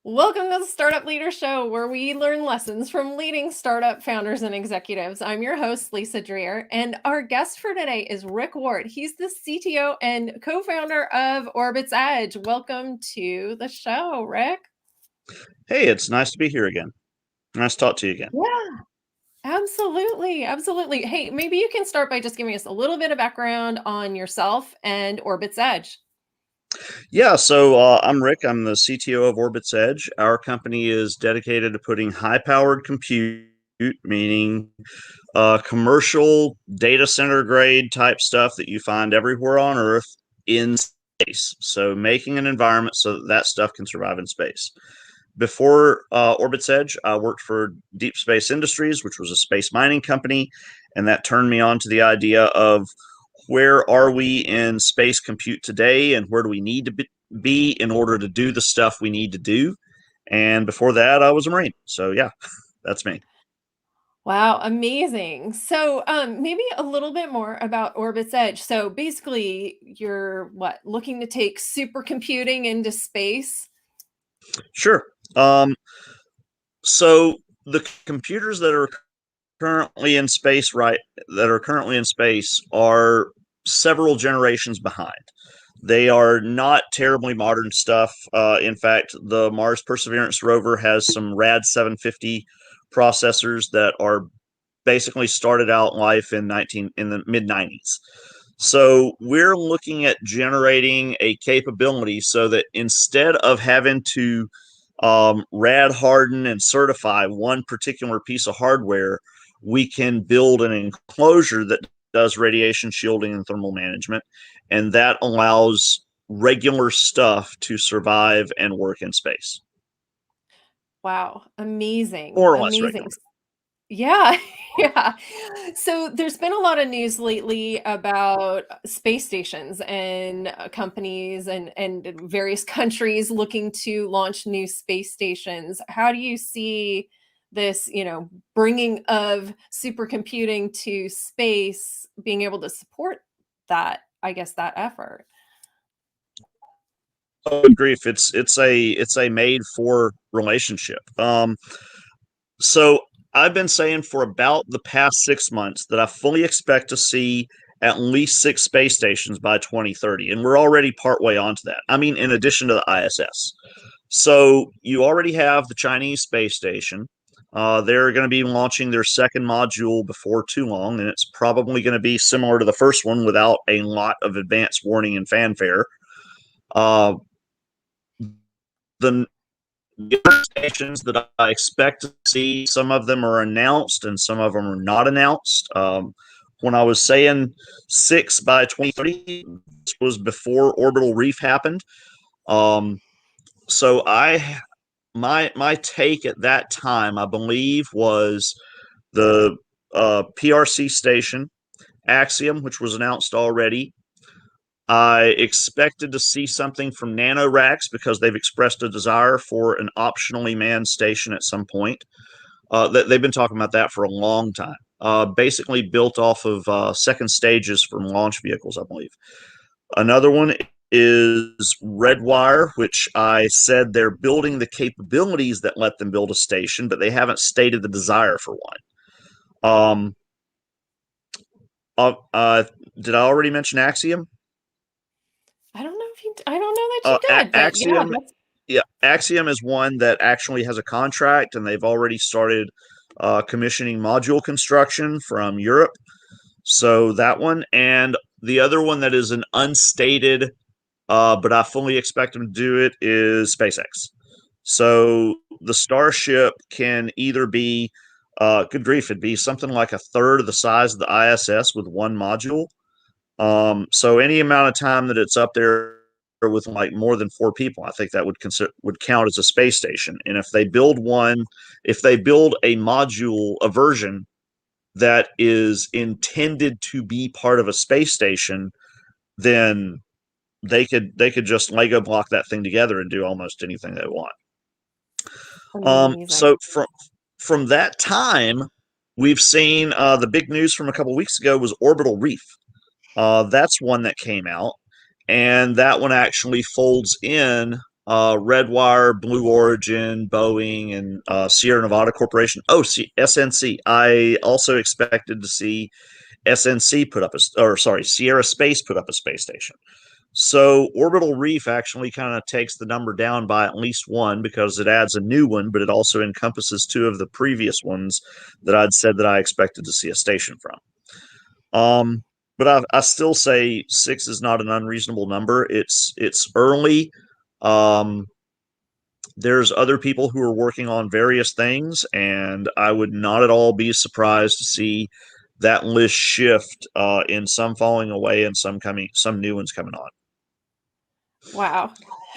Welcome to the Startup Leader Show, where we learn lessons from leading startup founders and executives. I'm your host, Lisa Dreher, and our guest for today is Rick Ward. He's the CTO and co-founder of OrbitsEdge. Welcome to the show, Rick. Hey, it's nice to be here again. Nice to talk to you again. Yeah, absolutely. Absolutely. Hey, maybe you can start by just giving us a little bit of background on yourself and OrbitsEdge. Yeah, so I'm Rick. I'm the CTO of OrbitsEdge. Our company is dedicated to putting high-powered compute, meaning commercial data center grade type stuff that you find everywhere on Earth in space. So making an environment so that that stuff can survive in space. Before OrbitsEdge, I worked for Deep Space Industries, which was a space mining company, and that turned me on to the idea of where are we in space compute today and where do we need to be in order to do the stuff we need to do. And before that, I was a Marine. So, yeah, that's me. Wow, amazing. So, maybe a little bit more about OrbitsEdge. So, basically, you're looking to take supercomputing into space? Sure. Um, so, the computers that are currently in space, right, that are currently in space are several generations behind. They are not terribly modern stuff. In fact, the Mars Perseverance rover has some rad 750 processors that are basically started out life in the mid 90s. So we're looking at generating a capability so that instead of having to rad harden and certify one particular piece of hardware, we can build an enclosure that does radiation shielding and thermal management, and that allows regular stuff to survive and work in space, Wow, amazing, more or less amazing. regular. Yeah, yeah. So there's been a lot of news lately about space stations and companies and various countries looking to launch new space stations. How do you see this, bringing of supercomputing to space being able to support that, I guess, that effort? Oh, grief! It's a made for relationship. So I've been saying for about the past 6 months that I fully expect to see at least six space stations by 2030, and we're already partway onto that. I mean, in addition to the ISS. So you already have the Chinese space station. They're going to be launching their second module before too long, and it's probably going to be similar to the first one without a lot of advance warning and fanfare. Uh, the stations that I expect to see, some of them are announced and some of them are not announced. When I was saying six by 2030, this was before Orbital Reef happened. Um, so I my take at that time, I believe, was the PRC station, Axiom, which was announced already. I expected to see something from NanoRacks because they've expressed a desire for an optionally manned station at some point. They've been talking about that for a long time. Basically built off of second stages from launch vehicles, I believe. Another one is Redwire, which I said they're building the capabilities that let them build a station, but they haven't stated the desire for one. Uh, uh, did I already mention Axiom? I don't know that you did, but yeah, Axiom, that's yeah, Axiom is one that actually has a contract, and they've already started commissioning module construction from Europe. So that one, and the other one that is an unstated, but I fully expect them to do it, is SpaceX. So the Starship can either be, good grief, it'd be something like a third of the size of the ISS with one module. So any amount of time that it's up there with like more than four people, I think that would count as a space station. And if they build a module, a version that is intended to be part of a space station, then they could just Lego block that thing together and do almost anything they want. amazing. So from that time, we've seen the big news from a couple weeks ago was Orbital Reef. That's one that came out, and that one actually folds in. Redwire, Blue Origin, Boeing, and Sierra Nevada Corporation. Oh, SNC. I also expected to see SNC put up Sierra Space put up a space station. So Orbital Reef actually kind of takes the number down by at least one because it adds a new one, but it also encompasses two of the previous ones that I'd said that I expected to see a station from. But I still say six is not an unreasonable number. It's early. Um, there's other people who are working on various things, and I would not at all be surprised to see that list shift in some falling away and some new ones coming on. Wow.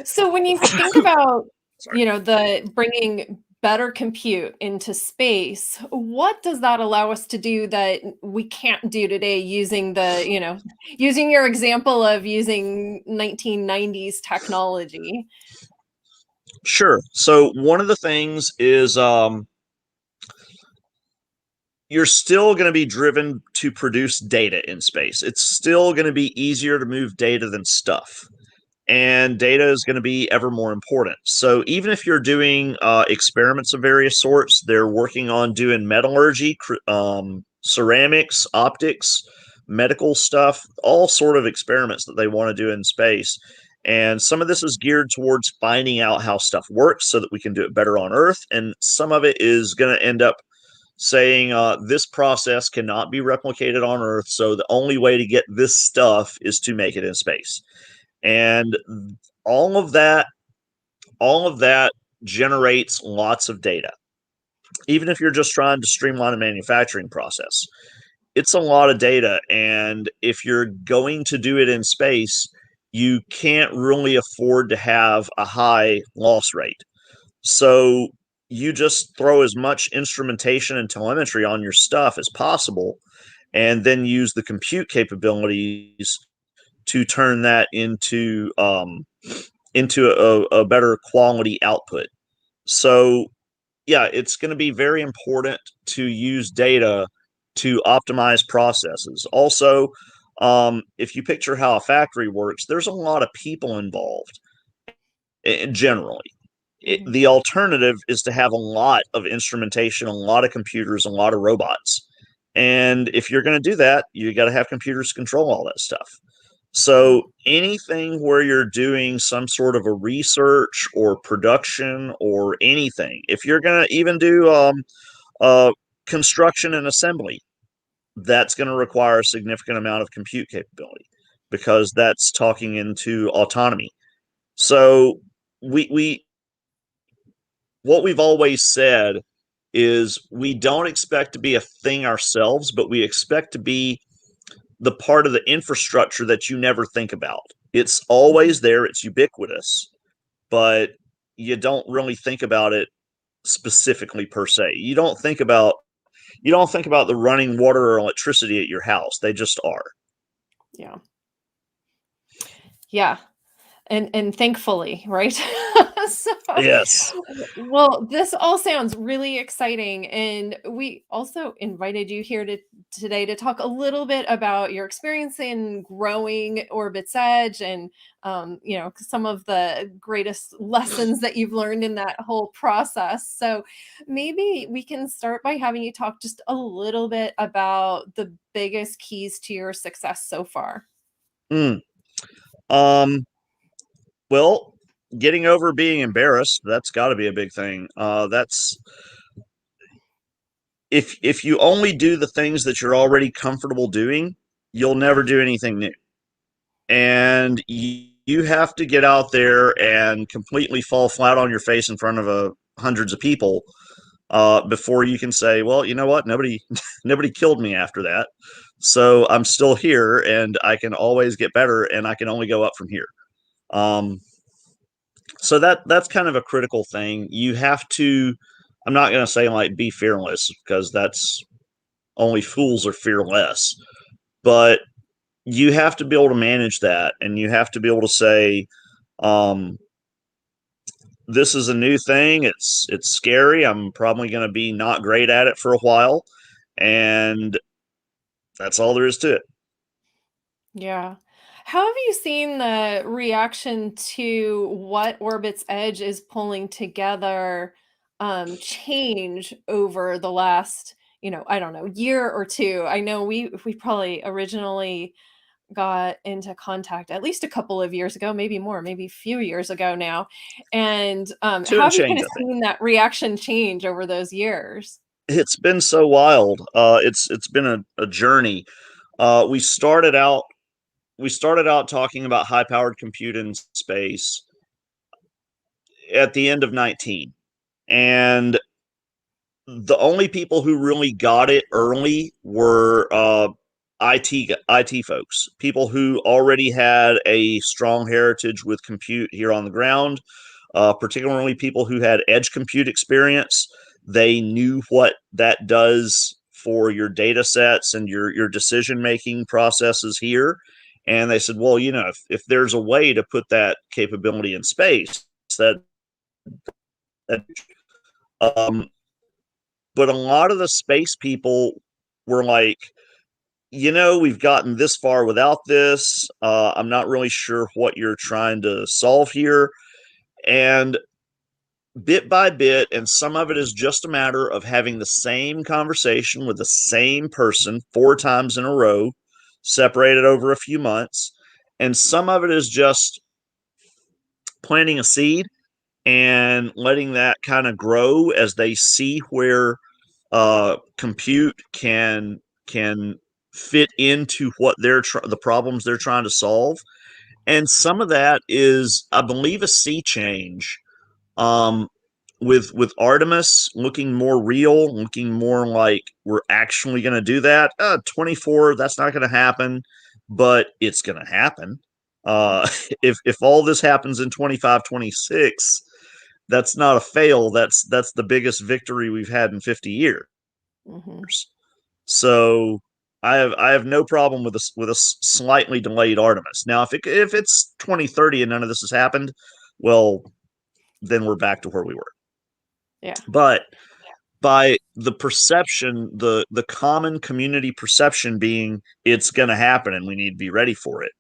So when you think about, Sorry. the bringing better compute into space, what does that allow us to do that we can't do today using using your example of using 1990s technology? Sure. So one of the things is you're still going to be driven to produce data in space. It's still going to be easier to move data than stuff. And data is going to be ever more important. So even if you're doing experiments of various sorts, they're working on doing metallurgy, ceramics, optics, medical stuff, all sort of experiments that they want to do in space. And some of this is geared towards finding out how stuff works so that we can do it better on Earth. And some of it is going to end up saying this process cannot be replicated on Earth. So the only way to get this stuff is to make it in space. And all of that generates lots of data. Even if you're just trying to streamline a manufacturing process, it's a lot of data. And if you're going to do it in space, you can't really afford to have a high loss rate. So you just throw as much instrumentation and telemetry on your stuff as possible, and then use the compute capabilities to turn that into a better quality output. So yeah, it's going to be very important to use data to optimize processes. Also, if you picture how a factory works, there's a lot of people involved generally. Mhm. The alternative is to have a lot of instrumentation, a lot of computers, a lot of robots. And if you're going to do that, you got to have computers control all that stuff. Yeah. So anything where you're doing some sort of a research or production or anything, if you're going to even do uh, construction and assembly, that's going to require a significant amount of compute capability because that's talking into autonomy. So we what we've always said is we don't expect to be a thing ourselves, but we expect to be the part of the infrastructure that you never think about. It's Mhm. always there, it's ubiquitous, but you don't really think about it specifically per se. You don't think about the running water or electricity at your house. They just are. Yeah. Yeah. And thankfully, right? So, Yes. well, this all sounds really exciting, and we also invited you here today to talk a little bit about your experience in growing OrbitsEdge and, some of the greatest lessons that you've learned in that whole process. So maybe we can start by having you talk just a little bit about the biggest keys to your success so far. Mm. Um, well, getting over being embarrassed, that's got to be a big thing. That's if you only do the things that you're already comfortable doing, you'll never do anything new. And you have to get out there and completely fall flat on your face in front of hundreds of people before you can say, well, you know what? Nobody nobody killed me after that. So I'm still here and I can always get better and I can only go up from here. Um, so that's kind of a critical thing. You have to, I'm not going to say like be fearless because that's only fools are fearless, but you have to be able to manage that and you have to be able to say, um, this is a new thing. It's scary. I'm probably going to be not great at it for a while, and that's all there is to it. Yeah. How have you seen the reaction to what Orbit's Edge is pulling together, change over the last, I don't know, year or 2? I know we probably originally got into contact at least a couple of years ago, maybe more, maybe a few years ago now, and, Two how and have you change, kinda I think. seen that reaction change over those years? It's been so wild. It's been a journey. We started out talking about high powered compute in space at the end of 19, and the only people who really got it early were IT folks, people who already had a strong heritage with compute here on the ground, particularly people who had edge compute experience. They knew what that does for your data sets and your decision making processes here. And they said, well, if there's a way to put that capability in space, that, that um, but a lot of the space people were like, we've gotten this far without this. I'm not really sure what you're trying to solve here. And bit by bit, and some of it is just a matter of having the same conversation with the same person 4 times in a row, separated over a few months. And some of it is just planting a seed and letting that kind of grow as they see where compute can fit into what the problems they're trying to solve. And some of that is, I believe, a sea change. Um, with Artemis looking more real, looking more like we're actually going to do that. 24, that's not going to happen, but it's going to happen. If all this happens in 25, 26, that's not a fail. That's the biggest victory we've had in 50 years. Mhm. So I have no problem with a slightly delayed Artemis. Now, if it's 2030 and none of this has happened, well, then we're back to where we were. Yeah. But by the perception, the common community perception being it's going to happen and we need to be ready for it,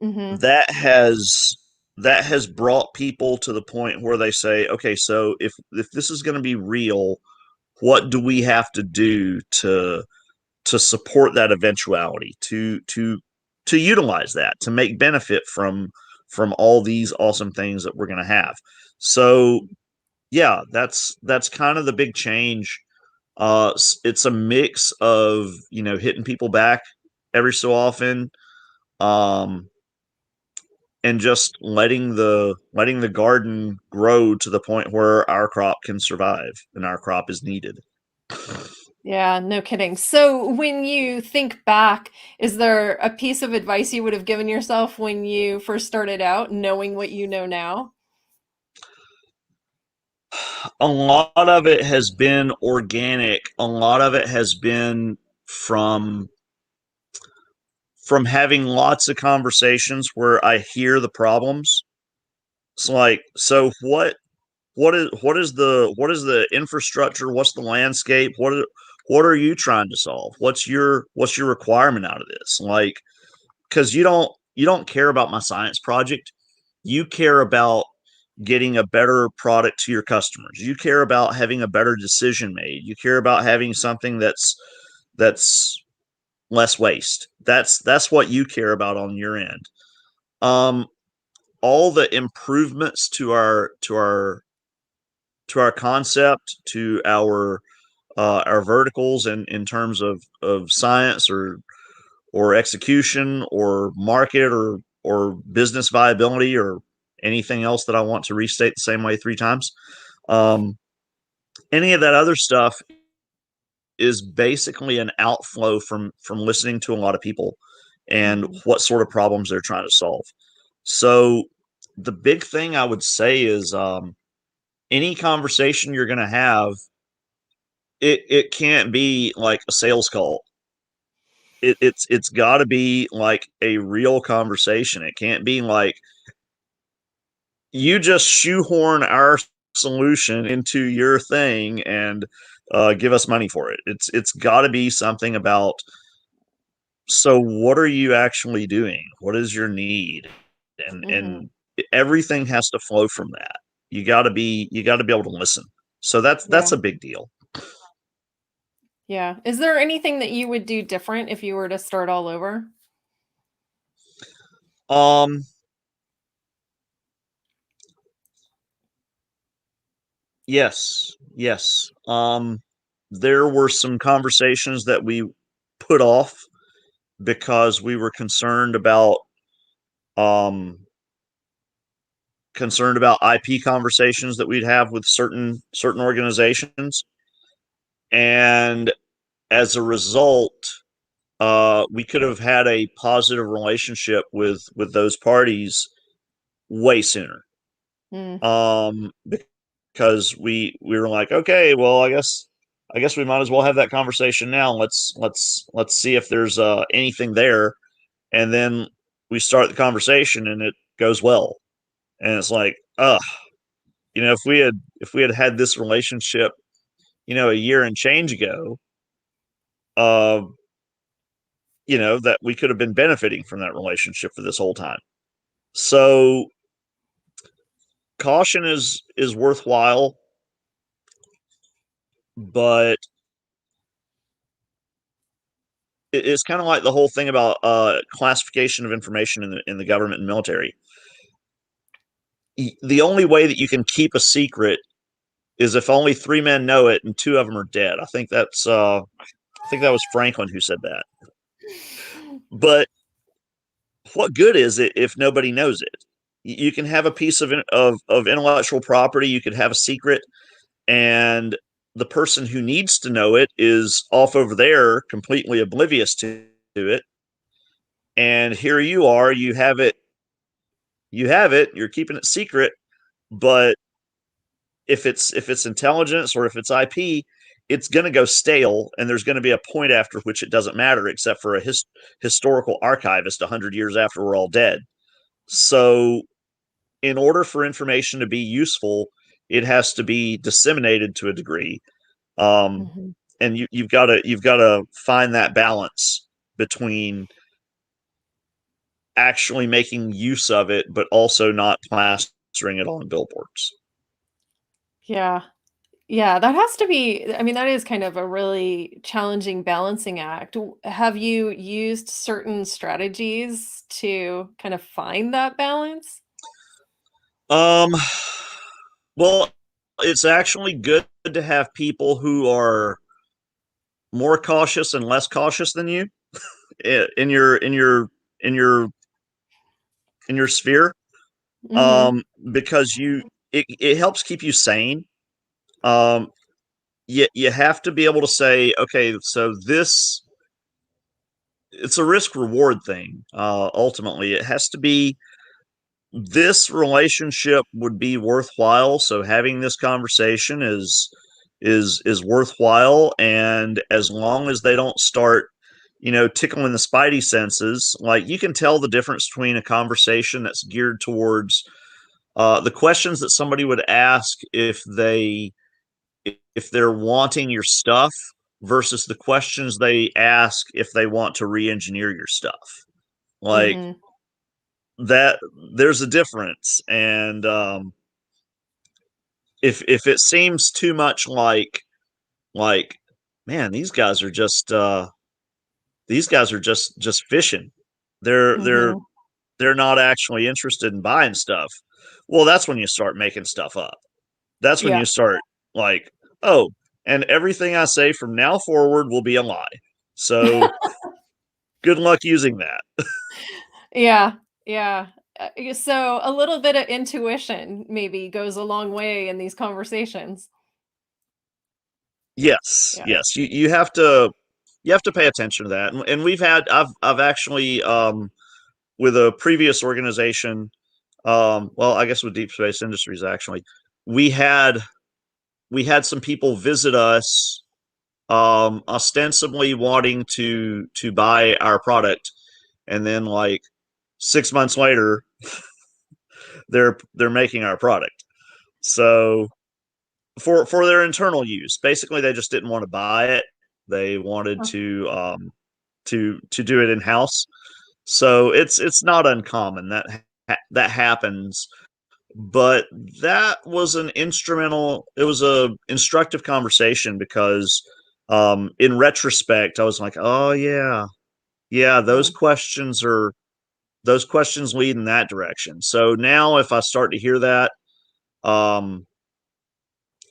Mhm. that has brought people to the point where they say, okay, so if this is going to be real, what do we have to do to support that eventuality, to utilize that, to make benefit from all these awesome things that we're going to have. So yeah, that's kind of the big change. It's a mix of hitting people back every so often, um, and just letting the garden grow to the point where our crop can survive and our crop is needed. Yeah, no kidding. So when you think back, is there a piece of advice you would have given yourself when you first started out, knowing what you know now? A lot of it has been organic. A lot of it has been from from having lots of conversations where I hear the problems. It's like, so what is the infrastructure? What's the landscape? What are you trying to solve? What's your requirement out of this? Like, because you don't care about my science project. You care about getting a better product to your customers. You care about having a better decision made. You care about having something that's less waste. That's what you care about on your end. Um, all the improvements to our concept, to our verticals in terms of science or execution or market or business viability or anything else that I want to restate the same way 3 times. Um, any of that other stuff is basically an outflow from listening to a lot of people and Mhm. what sort of problems they're trying to solve. So the big thing I would say is, any conversation you're going to have, it can't be like a sales call. It's got to be like a real conversation. It can't be like you just shoehorn our solution into your thing and give us money for it. It's got to be something about so what are you actually doing? What is your need? Mhm. And everything has to flow from that. You got to be able to listen. So that's Yeah. a big deal. Yeah. Is there anything that you would do different if you were to start all over? Um, yes, yes. There were some conversations that we put off because we were um concerned about IP conversations that we'd have with certain organizations, and as a result, we could have had a positive relationship with those parties way sooner. Mm. Um, because we were like, okay, well, I guess we might as well have that conversation now. Let's see if there's anything there, and then we start the conversation and it goes well, and it's like, if we had this relationship, a year and change ago, uh, that we could have been benefiting from that relationship for this whole time. So caution is worthwhile, but it's kind of like the whole thing about classification of information in the government and military. The only way that you can keep a secret is if only three men know it and two of them are dead. I think that was Franklin who said that. But what good is it if nobody knows it? You can have a piece of intellectual property, you could have a secret, and the person who needs to know it is off over there completely oblivious to it, and here you are, you're keeping it secret, but if it's intelligence or if it's IP, it's going to go stale, and there's going to be a point after which it doesn't matter, except for a historical archivist 100 years after we're all dead. So in order for information to be useful, it has to be disseminated to a degree. um, Mhm. and you've got to find that balance between actually making use of it, but also not plastering it on billboards. Yeah. Yeah, that has to be I mean, that is kind of a really challenging balancing act. Have you used certain strategies to kind of find that balance? Um, well, it's actually good to have people who are more cautious and less cautious than you in your in your sphere. Mhm. Because it helps keep you sane. Um, you have to be able to say, okay, so this it's a risk reward thing. Ultimately, it has to be this relationship would be worthwhile. So having this conversation is worthwhile, and as long as they don't start, tickling the spidey senses, like you can tell the difference between a conversation that's geared towards the questions that somebody would ask if they're wanting your stuff versus the questions they ask if they want to re-engineer your stuff. Like Mhm. that, there's a difference, and if it seems too much like, man, these guys are just fishing. They're they're Mhm. they're not actually interested in buying stuff. Well, that's when you start making stuff up. That's when you Yeah. start like, oh, and everything I say from now forward will be a lie. So good luck using that. Yeah. Yeah. So a little bit of intuition maybe goes a long way in these conversations. Yes, Yeah. yes. You have to pay attention to that. And I've actually with a previous organization, well, I guess with Deep Space Industries actually, we had we had some people visit us ostensibly wanting to buy our product, and then like 6 months later they're making our product. So for their internal use, basically they just didn't want to buy it. They wanted Oh, to to do it in house. So it's not uncommon that that happens. But that was an instrumental. It was a instructive conversation because, in retrospect, I was like, oh yeah, yeah, Mm, those questions lead in that direction. So now, if I start to hear that, um,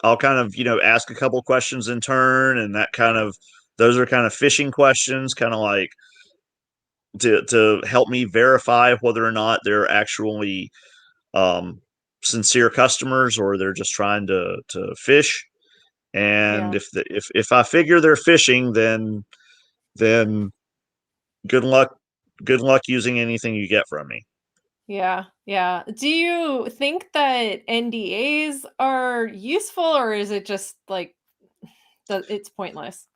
I'll kind of ask a couple questions in turn, and that kind of those are kind of fishing questions, kind of like to help me verify whether or not they're actually um, sincere customers or they're just trying to fish. And yeah. if I figure they're fishing, then good luck good luck using anything you get from me. Yeah, yeah. Do you think that NDAs are useful, or is it just like it's pointless?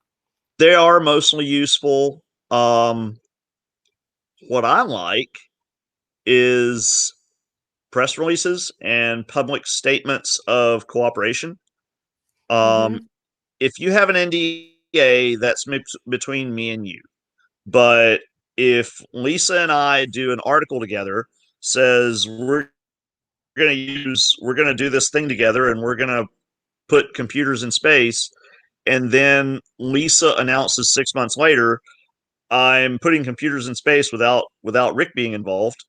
They are mostly useful. Um, what I like is press releases and public statements of cooperation. Um, Mhm. if you have an NDA, that's between me and you. But if Lisa and I do an article together, says we're gonna do this thing together and we're gonna put computers in space, and then Lisa announces 6 months later, I'm putting computers in space without Rick being involved,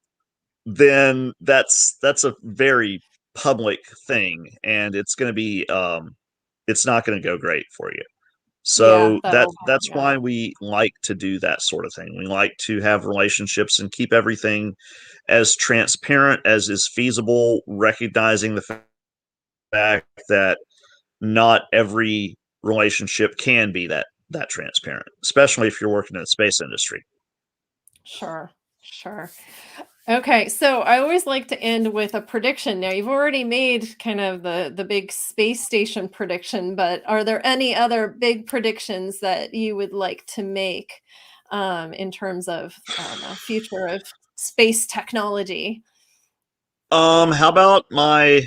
then that's a very public thing, and it's not going to go great for you. Yeah, So that'll that's yeah. why we like to do that sort of thing. We like to have relationships and keep everything as transparent as is feasible, recognizing the fact that not every relationship can be that transparent, especially if you're working in the space industry. Sure, sure. Okay, so I always like to end with a prediction. Now, you've already made kind of the big space station prediction, but are there any other big predictions that you would like to make in terms of, I don't know, future of space technology? How about my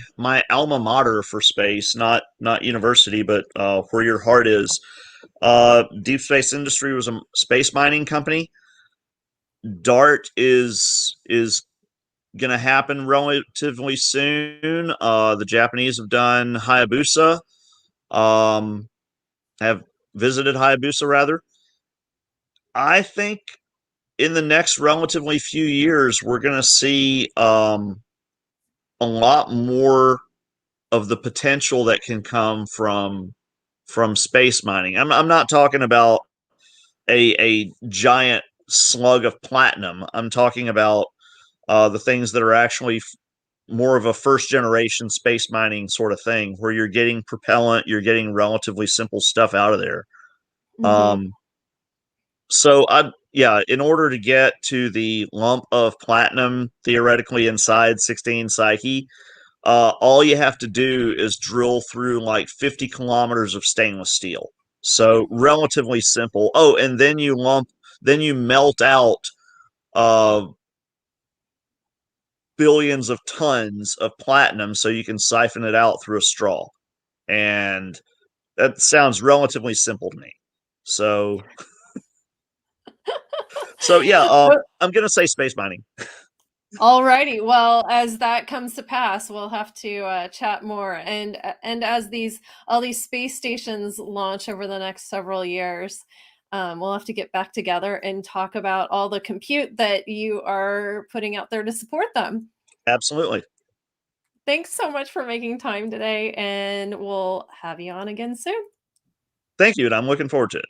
alma mater for space, not university, but where your heart is. Deep Space Industry was a space mining company. DART is going to happen relatively soon. The Japanese have done Hayabusa, um, have visited Hayabusa rather. I think in the next relatively few years, we're going to see a lot more of the potential that can come from space mining. I'm not talking about a giant slug of platinum. I'm talking about the things that are actually more of a first generation space mining sort of thing, where you're getting propellant, you're getting relatively simple stuff out of there. Hmm. Um, so I yeah, in order to get to the lump of platinum theoretically inside 16 Psyche, all you have to do is drill through like 50 kilometers of stainless steel. So relatively simple. Oh, and then you melt out uh, billions of tons of platinum so you can siphon it out through a straw. And that sounds relatively simple to me. So, so yeah, I'm gonna say space mining. All righty. Well, as that comes to pass, we'll have to chat more. And as these all these space stations launch over the next several years, we'll have to get back together and talk about all the compute that you are putting out there to support them. Absolutely. Thanks so much for making time today, and we'll have you on again soon. Thank you, and I'm looking forward to it.